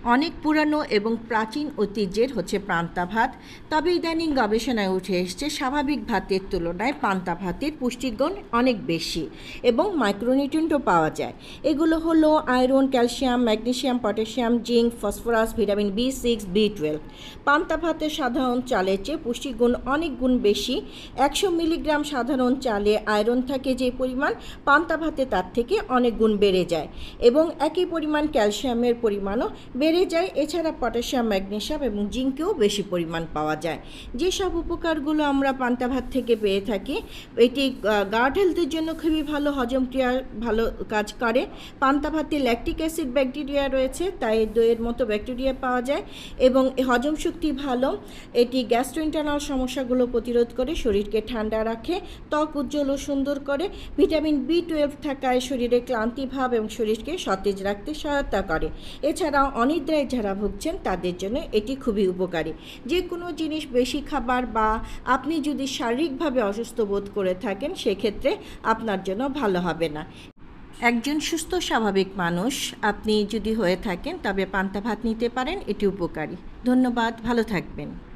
অনেক পুরানো এবং প্রাচীন ঐতিহ্যের হচ্ছে পান্তা ভাত। তবে ইদানিং গবেষণায় উঠে এসছে স্বাভাবিক ভাতের তুলনায় পান্তা ভাতের পুষ্টিগুণ অনেক বেশি এবং মাইক্রোনিউট্রিয়েন্টও পাওয়া যায়। এগুলো হলো iron, calcium, magnesium, potassium, zinc, phosphorus, vitamin B6, B12। পান্তা ভাতের সাধারণ চালের চেয়ে পুষ্টিগুণ অনেক গুণ বেশি। 100 মিলিগ্রাম সাধারণ চালে আয়রন থাকে যে পরিমাণ, পান্তা ভাতে তার থেকে অনেক গুণ বেড়ে যায় এবং একই পরিমাণ ক্যালসিয়ামের পরিমাণও বেড়ে যায়। এছাড়া পটাশিয়াম, ম্যাগনেসিয়াম এবং জিঙ্কেও বেশি পরিমাণ পাওয়া যায়। যেসব উপকারগুলো আমরা পান্তা ভাত থেকে পেয়ে থাকি, এটি গার্ড হেলথের জন্য খুবই ভালো, হজম ক্রিয়া ভালো কাজ করে। পান্তা ভাতে ল্যাকটিক অ্যাসিড ব্যাকটেরিয়া রয়েছে, তাই দইয়ের মতো ব্যাকটেরিয়া পাওয়া যায় এবং হজম শক্তি ভালো। এটি গ্যাস্ট্রোইন্টারনাল সমস্যাগুলো প্রতিরোধ করে, শরীরকে ঠান্ডা রাখে, ত্বক উজ্জ্বল ও সুন্দর করে। ভিটামিন B12 থাকায় শরীরে ক্লান্তি ভাব এবং শরীরকে সতেজ রাখতে সহায়তা করে। এছাড়াও অনিদ্রায় যারা ভুগছেন তাদের জন্য এটি খুবই উপকারী। যে কোনো জিনিস বেশি খাবার বা আপনি যদি শারীরিকভাবে অসুস্থ বোধ করে থাকেন, সেক্ষেত্রে আপনার জন্য ভালো হবে না। একজন সুস্থ স্বাভাবিক মানুষ আপনি যদি হয়ে থাকেন, তবে পান্তা ভাত নিতে পারেন, এটি উপকারী। ধন্যবাদ, ভালো থাকবেন।